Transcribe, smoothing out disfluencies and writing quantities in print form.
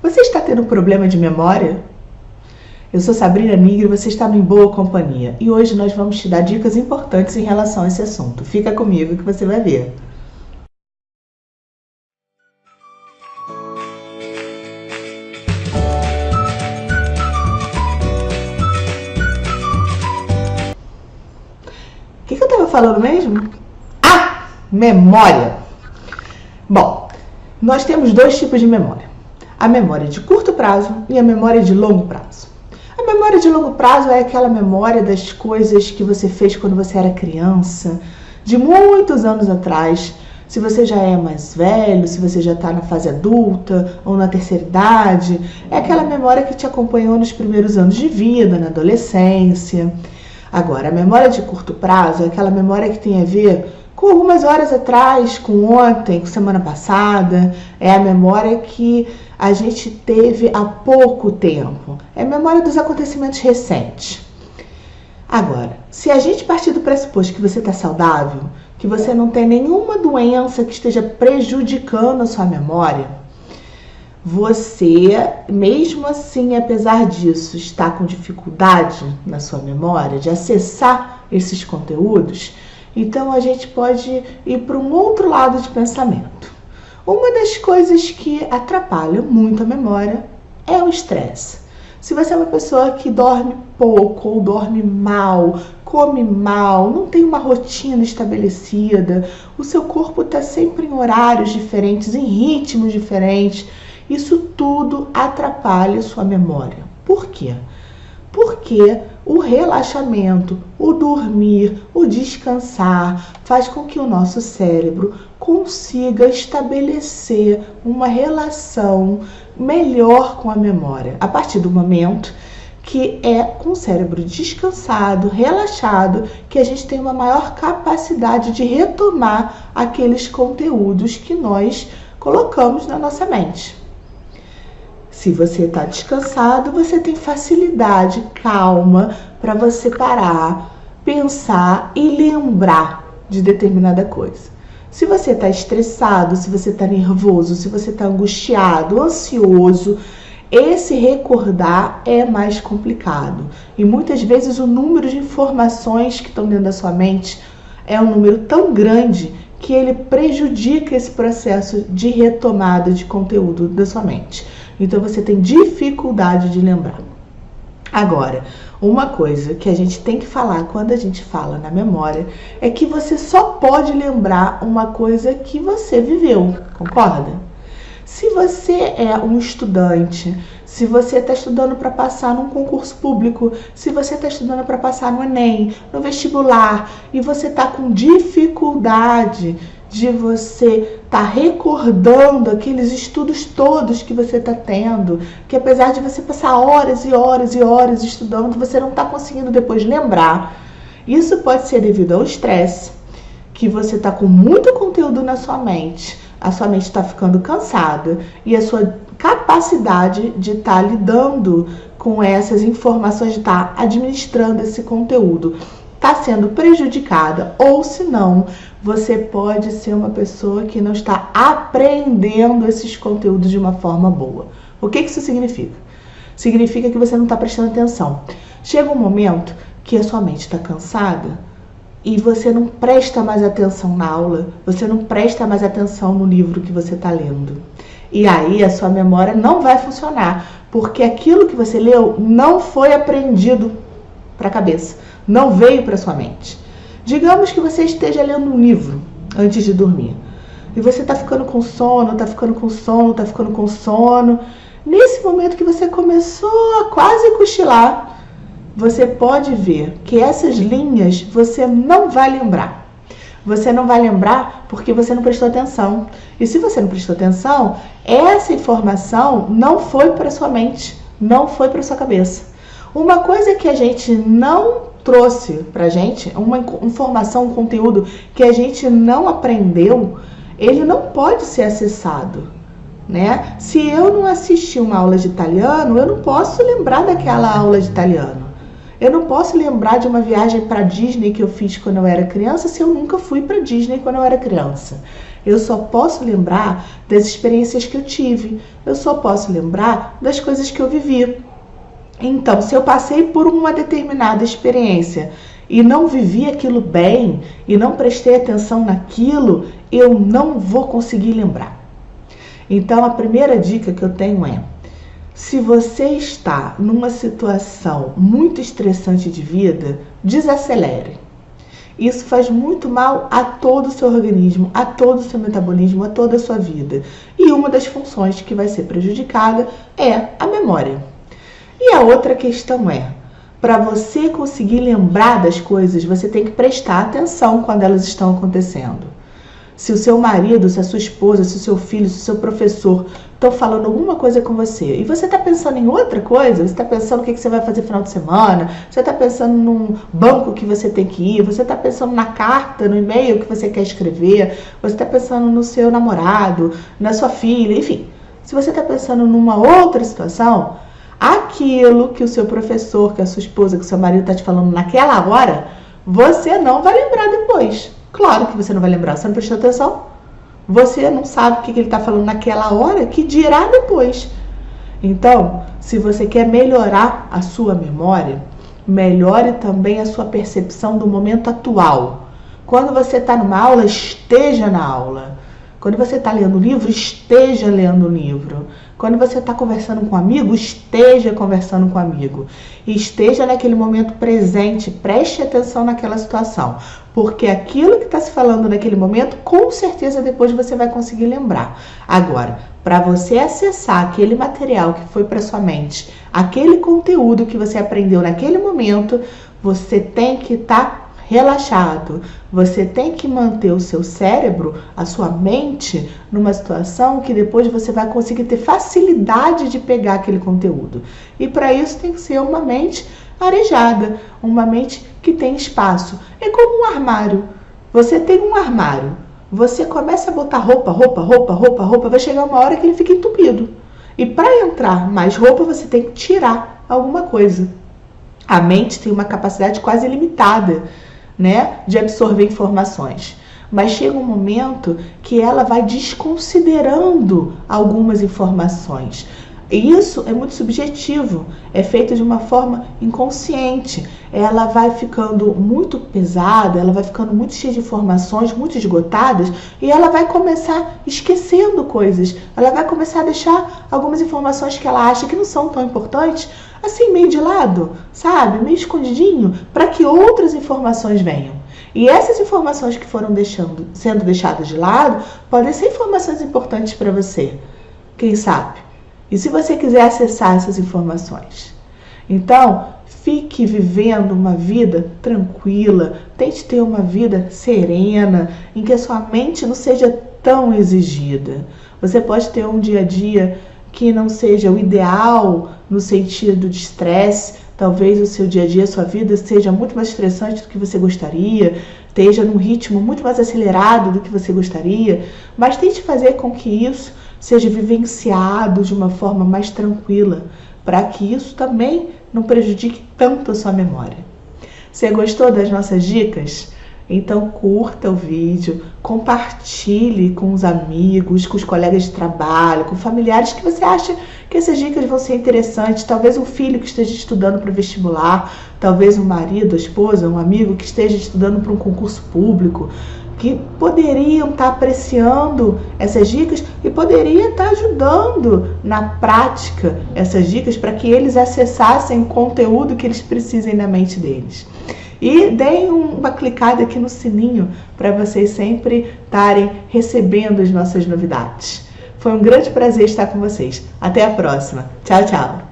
Você está tendo problema de memória? Eu sou Sabrina Nigri e você está em boa companhia. E hoje nós vamos te dar dicas importantes em relação a esse assunto. Fica comigo que você vai ver. O que eu estava falando mesmo? Memória. Bom, nós temos dois tipos de memória. A memória de curto prazo e a memória de longo prazo. A memória de longo prazo é aquela memória das coisas que você fez quando você era criança, de muitos anos atrás. Se você já é mais velho, se você já está na fase adulta ou na terceira idade, é aquela memória que te acompanhou nos primeiros anos de vida, na adolescência. Agora, a memória de curto prazo é aquela memória que tem a ver com algumas horas atrás, com ontem, com semana passada. É a memória que a gente teve há pouco tempo. É a memória dos acontecimentos recentes. Agora, se a gente partir do pressuposto que você está saudável, que você não tem nenhuma doença que esteja prejudicando a sua memória, você, mesmo assim, apesar disso, está com dificuldade na sua memória de acessar esses conteúdos, então a gente pode ir para um outro lado de pensamento. Uma das coisas que atrapalha muito a memória é o estresse. Se você é uma pessoa que dorme pouco ou dorme mal, come mal, não tem uma rotina estabelecida, o seu corpo está sempre em horários diferentes, em ritmos diferentes, isso tudo atrapalha a sua memória. Por quê? Porque o relaxamento, o dormir, o descansar faz com que o nosso cérebro consiga estabelecer uma relação melhor com a memória. A partir do momento que é com o cérebro descansado, relaxado, que a gente tem uma maior capacidade de retomar aqueles conteúdos que nós colocamos na nossa mente. Se você está descansado, você tem facilidade, calma, para você parar, pensar e lembrar de determinada coisa. Se você está estressado, se você está nervoso, se você está angustiado, ansioso, esse recordar é mais complicado. E muitas vezes o número de informações que estão dentro da sua mente é um número tão grande que ele prejudica esse processo de retomada de conteúdo da sua mente. Então você tem dificuldade de lembrar. Agora, uma coisa que a gente tem que falar quando a gente fala na memória é que você só pode lembrar uma coisa que você viveu, concorda? Se você é um estudante, se você está estudando para passar num concurso público, se você está estudando para passar no Enem, no vestibular, e você está com dificuldade de você estar recordando aqueles estudos todos que você está tendo, que apesar de você passar horas e horas e horas estudando, você não está conseguindo depois lembrar. Isso pode ser devido ao estresse, que você está com muito conteúdo na sua mente, a sua mente está ficando cansada e a sua capacidade de estar lidando com essas informações, de estar administrando esse conteúdo, está sendo prejudicada, ou se não, você pode ser uma pessoa que não está aprendendo esses conteúdos de uma forma boa. O que isso significa? Significa que você não está prestando atenção. Chega um momento que a sua mente está cansada e você não presta mais atenção na aula, você não presta mais atenção no livro que você está lendo. E aí a sua memória não vai funcionar, porque aquilo que você leu não foi aprendido para a cabeça, não veio para sua mente. Digamos que você esteja lendo um livro antes de dormir e você está ficando com sono, está ficando com sono, está ficando com sono. Nesse momento que você começou a quase cochilar, você pode ver que essas linhas você não vai lembrar. Você não vai lembrar porque você não prestou atenção. E se você não prestou atenção, essa informação não foi para sua mente, não foi para sua cabeça. Uma coisa que a gente não trouxe pra gente, uma informação, um conteúdo que a gente não aprendeu, ele não pode ser acessado, né? Se eu não assisti uma aula de italiano, eu não posso lembrar daquela aula de italiano. Eu não posso lembrar de uma viagem para Disney que eu fiz quando eu era criança se eu nunca fui para Disney quando eu era criança. Eu só posso lembrar das experiências que eu tive. Eu só posso lembrar das coisas que eu vivi. Então, se eu passei por uma determinada experiência e não vivi aquilo bem, e não prestei atenção naquilo, eu não vou conseguir lembrar. Então, a primeira dica que eu tenho é: se você está numa situação muito estressante de vida, desacelere. Isso faz muito mal a todo o seu organismo, a todo o seu metabolismo, a toda a sua vida. E uma das funções que vai ser prejudicada é a memória. E a outra questão é: para você conseguir lembrar das coisas, você tem que prestar atenção quando elas estão acontecendo. Se o seu marido, se a sua esposa, se o seu filho, se o seu professor estão falando alguma coisa com você e você está pensando em outra coisa, você está pensando o que você vai fazer no final de semana, você está pensando num banco que você tem que ir, você está pensando na carta, no e-mail que você quer escrever, você está pensando no seu namorado, na sua filha, enfim. Se você está pensando numa outra situação, aquilo que o seu professor, que a sua esposa, que o seu marido está te falando naquela hora, você não vai lembrar depois. Claro que você não vai lembrar, você não prestou atenção. Você não sabe o que ele está falando naquela hora, que dirá depois. Então, se você quer melhorar a sua memória, melhore também a sua percepção do momento atual. Quando você está numa aula, esteja na aula. Quando você está lendo o livro, esteja lendo o livro. Quando você está conversando com um amigo, esteja conversando com um amigo. E esteja naquele momento presente, preste atenção naquela situação. Porque aquilo que está se falando naquele momento, com certeza depois você vai conseguir lembrar. Agora, para você acessar aquele material que foi para sua mente, aquele conteúdo que você aprendeu naquele momento, você tem que estar relaxado. Você tem que manter o seu cérebro, a sua mente, numa situação que depois você vai conseguir ter facilidade de pegar aquele conteúdo. E para isso tem que ser uma mente arejada, uma mente que tem espaço. É como um armário. Você tem um armário, você começa a botar roupa, vai chegar uma hora que ele fica entupido. E para entrar mais roupa, você tem que tirar alguma coisa. A mente tem uma capacidade quase ilimitada, né, de absorver informações. Mas chega um momento que ela vai desconsiderando algumas informações. E isso é muito subjetivo, é feito de uma forma inconsciente. Ela vai ficando muito pesada, ela vai ficando muito cheia de informações, muito esgotadas, e ela vai começar esquecendo coisas. Ela vai começar a deixar algumas informações que ela acha que não são tão importantes, assim, meio de lado, sabe? Meio escondidinho, para que outras informações venham. E essas informações que foram sendo deixadas de lado podem ser informações importantes para você, quem sabe? E se você quiser acessar essas informações? Então, fique vivendo uma vida tranquila, tente ter uma vida serena, em que a sua mente não seja tão exigida. Você pode ter um dia a dia que não seja o ideal no sentido de estresse. Talvez o seu dia a dia, a sua vida seja muito mais estressante do que você gostaria, esteja num ritmo muito mais acelerado do que você gostaria, mas tente fazer com que isso seja vivenciado de uma forma mais tranquila, para que isso também não prejudique tanto a sua memória. Você gostou das nossas dicas? Então curta o vídeo, compartilhe com os amigos, com os colegas de trabalho, com familiares que você acha que essas dicas vão ser interessantes. Talvez um filho que esteja estudando para o vestibular, talvez um marido, a esposa, um amigo que esteja estudando para um concurso público, que poderiam estar apreciando essas dicas e poderia estar ajudando na prática essas dicas para que eles acessassem o conteúdo que eles precisem na mente deles. E deem uma clicada aqui no sininho para vocês sempre estarem recebendo as nossas novidades. Foi um grande prazer estar com vocês. Até a próxima. Tchau, tchau.